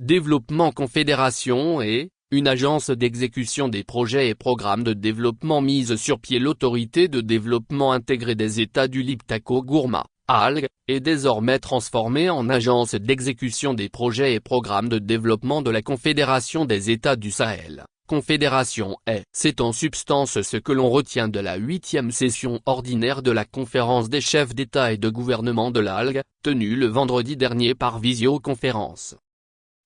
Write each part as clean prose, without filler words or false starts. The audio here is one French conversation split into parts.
Développement Confédération et une agence d'exécution des projets et programmes de développement mise sur pied. L'autorité de développement intégré des États du Liptako-Gourma, ALG, est désormais transformée en agence d'exécution des projets et programmes de développement de la Confédération des États du Sahel. Confédération est. C'est en substance ce que l'on retient de la 8e session ordinaire de la conférence des chefs d'État et de gouvernement de l'ALG, tenue le vendredi dernier par visioconférence.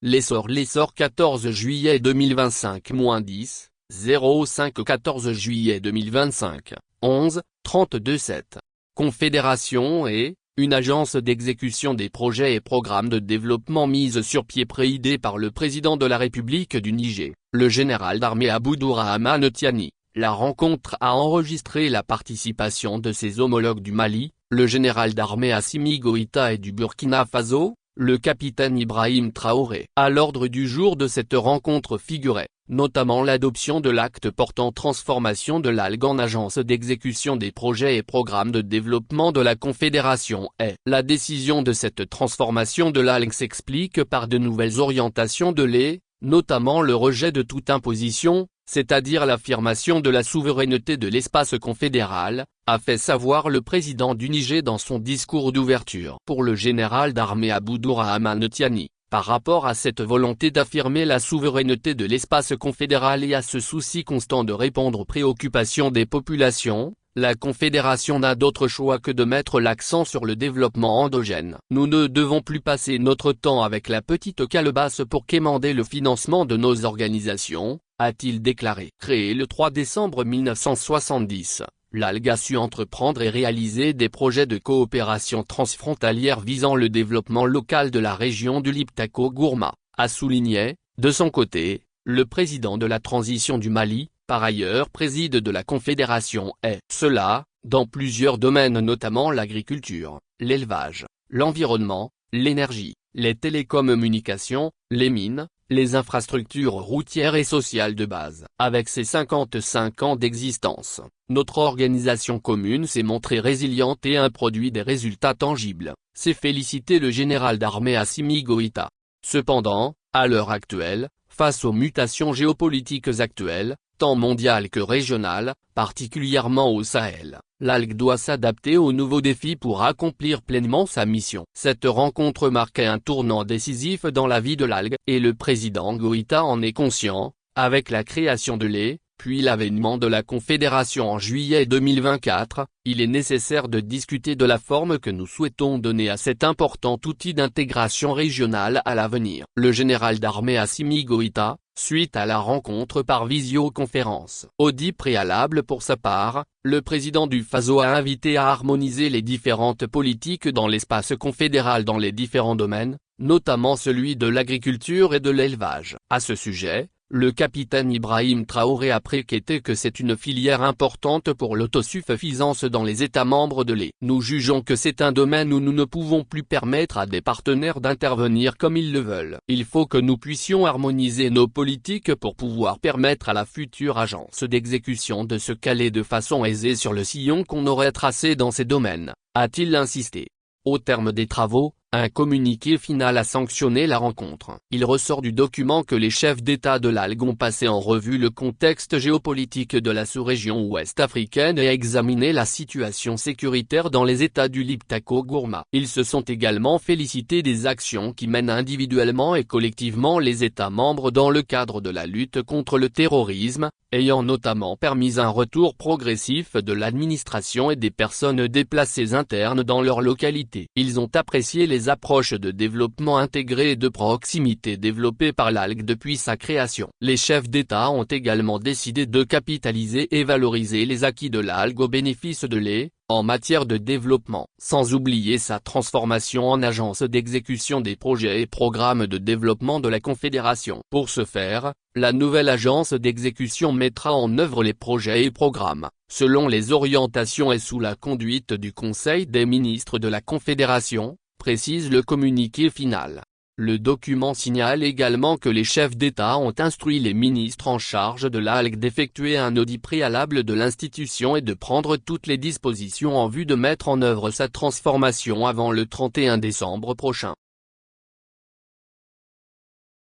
L'essor 14 juillet 2025-10, 05 14 juillet 2025, 11, 32 7. Confédération et une agence d'exécution des projets et programmes de développement mise sur pied présidée par le président de la République du Niger, le général d'armée Abdourahmane Tiani. La rencontre a enregistré la participation de ses homologues du Mali, le général d'armée Assimi Goïta, et du Burkina Faso, le capitaine Ibrahim Traoré. À l'ordre du jour de cette rencontre figurait, notamment l'adoption de l'acte portant transformation de l'ALG en agence d'exécution des projets et programmes de développement de la Confédération est. La décision de cette transformation de l'ALG s'explique par de nouvelles orientations de l'État, notamment le rejet de toute imposition, c'est-à-dire l'affirmation de la souveraineté de l'espace confédéral, a fait savoir le président du Niger dans son discours d'ouverture. Pour le général d'armée Abdourahmane Tiani, par rapport à cette volonté d'affirmer la souveraineté de l'espace confédéral et à ce souci constant de répondre aux préoccupations des populations, la Confédération n'a d'autre choix que de mettre l'accent sur le développement endogène. Nous ne devons plus passer notre temps avec la petite calebasse pour quémander le financement de nos organisations, a-t-il déclaré. Créé le 3 décembre 1970, l'ALG a su entreprendre et réaliser des projets de coopération transfrontalière visant le développement local de la région du Liptako-Gourma, a souligné, de son côté, le président de la transition du Mali, par ailleurs préside de la Confédération est. Cela, dans plusieurs domaines, notamment l'agriculture, l'élevage, l'environnement, l'énergie, les télécommunications, les mines, les infrastructures routières et sociales de base. Avec ses 55 ans d'existence, notre organisation commune s'est montrée résiliente et a produit des résultats tangibles, s'est félicité le général d'armée Assimi Goïta. Cependant, à l'heure actuelle, face aux mutations géopolitiques actuelles, tant mondiales que régionales, particulièrement au Sahel, l'ALG doit s'adapter aux nouveaux défis pour accomplir pleinement sa mission. Cette rencontre marquait un tournant décisif dans la vie de l'ALG, et le président Goïta en est conscient, avec la création de l'État, puis l'avènement de la Confédération en juillet 2024, il est nécessaire de discuter de la forme que nous souhaitons donner à cet important outil d'intégration régionale à l'avenir. Le général d'armée Assimi Goïta, suite à la rencontre par visioconférence. Audit préalable pour sa part, le président du Faso a invité à harmoniser les différentes politiques dans l'espace confédéral dans les différents domaines, notamment celui de l'agriculture et de l'élevage. À ce sujet, le capitaine Ibrahim Traoré a précisé que c'est une filière importante pour l'autosuffisance dans les États membres de l'État. Nous jugeons que c'est un domaine où nous ne pouvons plus permettre à des partenaires d'intervenir comme ils le veulent. Il faut que nous puissions harmoniser nos politiques pour pouvoir permettre à la future agence d'exécution de se caler de façon aisée sur le sillon qu'on aurait tracé dans ces domaines, a-t-il insisté. Au terme des travaux, un communiqué final a sanctionné la rencontre. Il ressort du document que les chefs d'État de l'ALG ont passé en revue le contexte géopolitique de la sous-région ouest africaine et examiné la situation sécuritaire dans les États du Liptako-Gourma. Ils se sont également félicités des actions qui mènent individuellement et collectivement les États membres dans le cadre de la lutte contre le terrorisme, ayant notamment permis un retour progressif de l'administration et des personnes déplacées internes dans leur localité. Ils ont apprécié les approches de développement intégré et de proximité développées par l'ALG depuis sa création. Les chefs d'État ont également décidé de capitaliser et valoriser les acquis de l'ALG au bénéfice de l'État, en matière de développement, sans oublier sa transformation en agence d'exécution des projets et programmes de développement de la Confédération. Pour ce faire, la nouvelle agence d'exécution mettra en œuvre les projets et programmes, selon les orientations et sous la conduite du Conseil des ministres de la Confédération, précise le communiqué final. Le document signale également que les chefs d'État ont instruit les ministres en charge de l'ALG d'effectuer un audit préalable de l'institution et de prendre toutes les dispositions en vue de mettre en œuvre sa transformation avant le 31 décembre prochain.